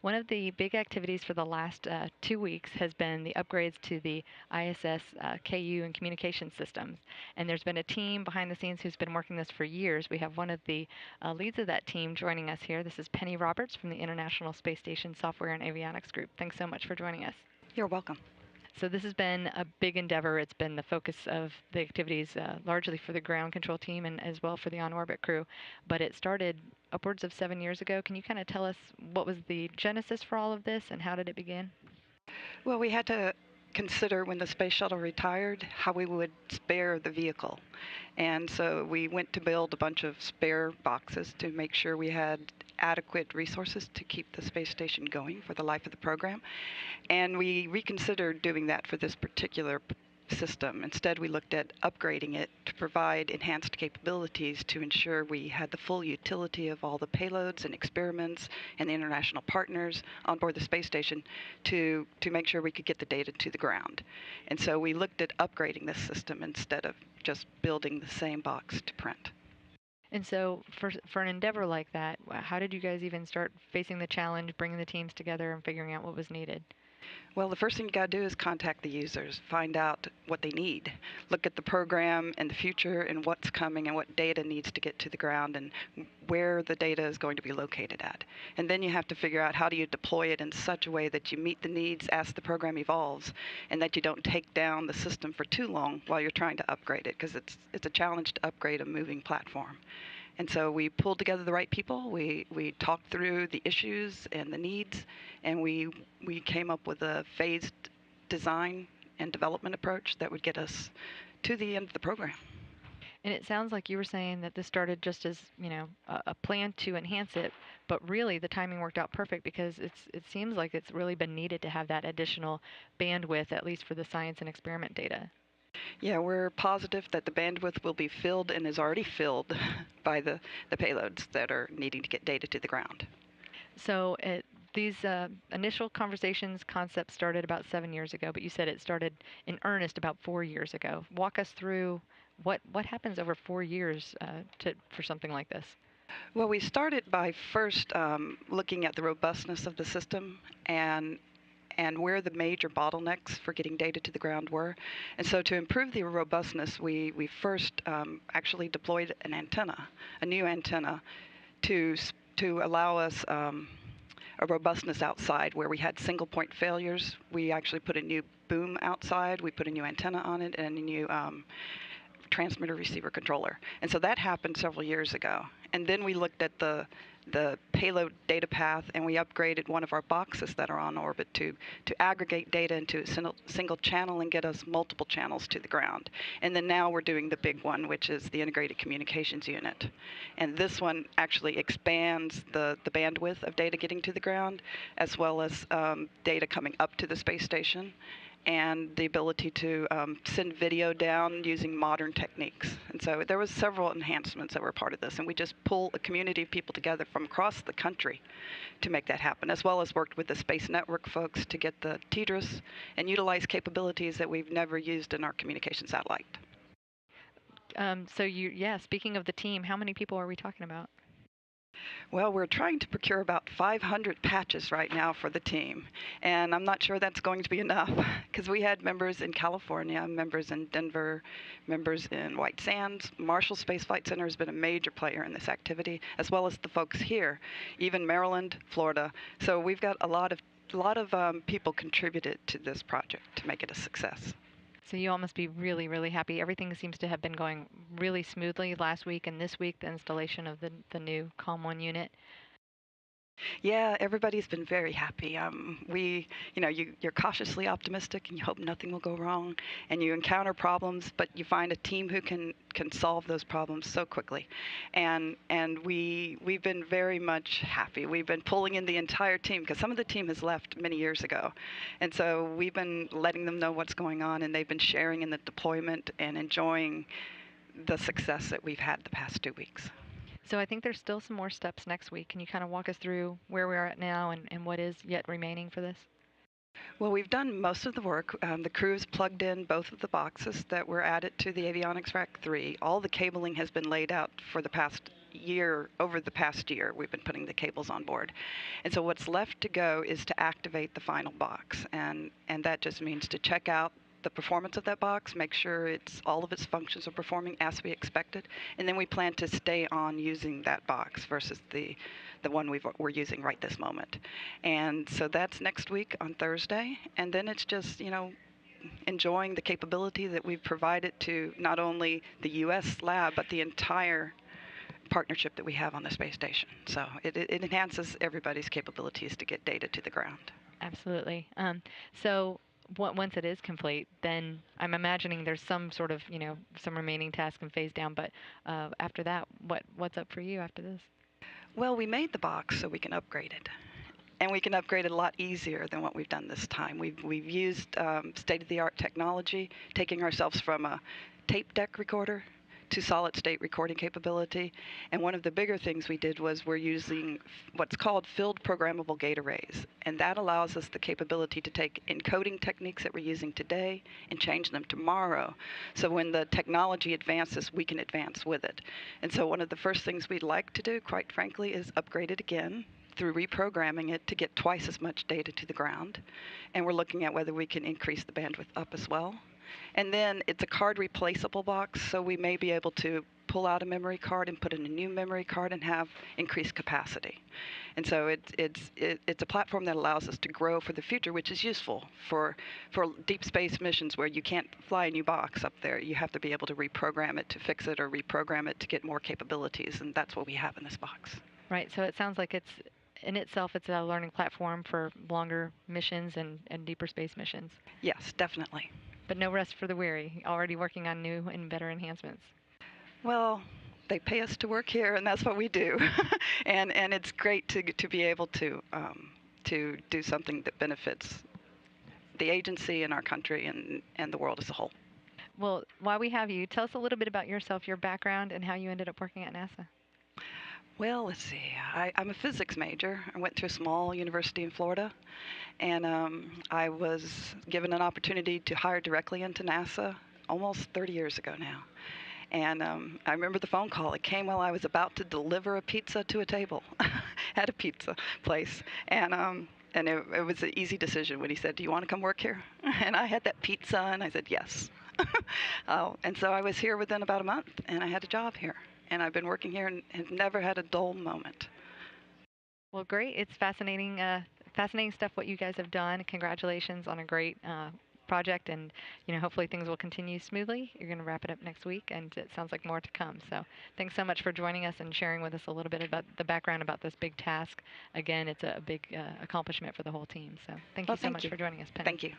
One of the big activities for the last 2 weeks has been the upgrades to the ISS KU and communication systems. And there's been a team behind the scenes who's been working this for years. We have one of the leads of that team joining us here. This is Penny Roberts from the International Space Station Software and Avionics Group. Thanks so much for joining us. You're welcome. So this has been a big endeavor. It's been the focus of the activities largely for the ground control team and as well for the on-orbit crew. But it started upwards of 7 years ago. Can you kind of tell us what was the genesis for all of this and how did it begin? Well, we had to consider when the space shuttle retired how we would spare the vehicle. And so we went to build a bunch of spare boxes to make sure we had adequate resources to keep the space station going for the life of the program. And we reconsidered doing that for this particular system. Instead, we looked at upgrading it to provide enhanced capabilities to ensure we had the full utility of all the payloads and experiments and the international partners on board the space station to make sure we could get the data to the ground. And so we looked at upgrading this system instead of just building the same box to print. And so for an endeavor like that, how did you guys even start facing the challenge, bringing the teams together and figuring out what was needed? Well, the first thing you got to do is contact the users, find out what they need, look at the program and the future and what's coming and what data needs to get to the ground and where the data is going to be located at. And then you have to figure out how do you deploy it in such a way that you meet the needs as the program evolves and that you don't take down the system for too long while you're trying to upgrade it, because it's a challenge to upgrade a moving platform. And so we pulled together the right people, we talked through the issues and the needs, and we came up with a phased design and development approach that would get us to the end of the program. And it sounds like you were saying that this started just as, a plan to enhance it, but really the timing worked out perfect because it seems like it's really been needed to have that additional bandwidth, at least for the science and experiment data. Yeah, we're positive that the bandwidth will be filled and is already filled by the payloads that are needing to get data to the ground. So these initial concepts started about 7 years ago, but you said it started in earnest about 4 years ago. Walk us through what happens over 4 years for something like this. Well, we started by first looking at the robustness of the system and where the major bottlenecks for getting data to the ground were. And so to improve the robustness, we first actually deployed an antenna, a new antenna, to allow us a robustness outside where we had single point failures. We actually put a new boom outside, we put a new antenna on it, and a new transmitter receiver controller. And so that happened several years ago. And then we looked at the payload data path, and we upgraded one of our boxes that are on orbit to aggregate data into a single channel and get us multiple channels to the ground. And then now we're doing the big one, which is the integrated communications unit. And this one actually expands the bandwidth of data getting to the ground, as well as data coming up to the space station, and the ability to send video down using modern techniques. And so there was several enhancements that were part of this, and we just pull a community of people together from across the country to make that happen, as well as worked with the Space Network folks to get the TDRS and utilize capabilities that we've never used in our communication satellite. Speaking of the team, how many people are we talking about? Well, we're trying to procure about 500 patches right now for the team, and I'm not sure that's going to be enough because we had members in California, members in Denver, members in White Sands. Marshall Space Flight Center has been a major player in this activity, as well as the folks here, even Maryland, Florida. So we've got a lot of people contributed to this project to make it a success. So you all must be really, really happy. Everything seems to have been going really smoothly last week and this week, the installation of the new COM1 unit. Yeah, everybody's been very happy. You're cautiously optimistic and you hope nothing will go wrong, and you encounter problems, but you find a team who can solve those problems so quickly. And we've been very much happy. We've been pulling in the entire team because some of the team has left many years ago. And so we've been letting them know what's going on, and they've been sharing in the deployment and enjoying the success that we've had the past 2 weeks. So I think there's still some more steps next week. Can you kind of walk us through where we are at now and what is yet remaining for this? Well, we've done most of the work. The crew's plugged in both of the boxes that were added to the Avionics Rack 3. All the cabling has been laid out for the past year, over the past year, we've been putting the cables on board. And so what's left to go is to activate the final box. And that just means to check out the performance of that box, make sure all of its functions are performing as we expected, and then we plan to stay on using that box versus the one we're using right this moment. And so that's next week on Thursday, and then it's just, enjoying the capability that we've provided to not only the U.S. lab, but the entire partnership that we have on the space station. So it enhances everybody's capabilities to get data to the ground. Absolutely. So once it is complete, then I'm imagining there's some sort of, some remaining task and phase down. But after that, what's up for you after this? Well, we made the box so we can upgrade it. And we can upgrade it a lot easier than what we've done this time. We've used state-of-the-art technology, taking ourselves from a tape deck recorder to solid-state recording capability. And one of the bigger things we did was we're using what's called field programmable gate arrays. And that allows us the capability to take encoding techniques that we're using today and change them tomorrow. So when the technology advances, we can advance with it. And so one of the first things we'd like to do, quite frankly, is upgrade it again through reprogramming it to get twice as much data to the ground. And we're looking at whether we can increase the bandwidth up as well. And then it's a card replaceable box, so we may be able to pull out a memory card and put in a new memory card and have increased capacity. And so it's a platform that allows us to grow for the future, which is useful for deep space missions where you can't fly a new box up there. You have to be able to reprogram it to fix it or reprogram it to get more capabilities, and that's what we have in this box. Right, so it sounds like it's a learning platform for longer missions and deeper space missions. Yes, definitely. But no rest for the weary, already working on new and better enhancements. Well, they pay us to work here, and that's what we do. and it's great to be able to do something that benefits the agency and our country and the world as a whole. Well, while we have you, tell us a little bit about yourself, your background, and how you ended up working at NASA. Well, let's see. I'm a physics major. I went to a small university in Florida, and I was given an opportunity to hire directly into NASA almost 30 years ago now. And I remember the phone call. It came while I was about to deliver a pizza to a table at a pizza place. And it was an easy decision when he said, "Do you want to come work here?" And I had that pizza, and I said, "Yes." And so I was here within about a month, and I had a job here. And I've been working here and have never had a dull moment. Well, great. It's fascinating stuff what you guys have done. Congratulations on a great project, and hopefully things will continue smoothly. You're going to wrap it up next week, and it sounds like more to come. So thanks so much for joining us and sharing with us a little bit about the background about this big task. Again, it's a big accomplishment for the whole team. So thank you so much for joining us, Penny. Thank you.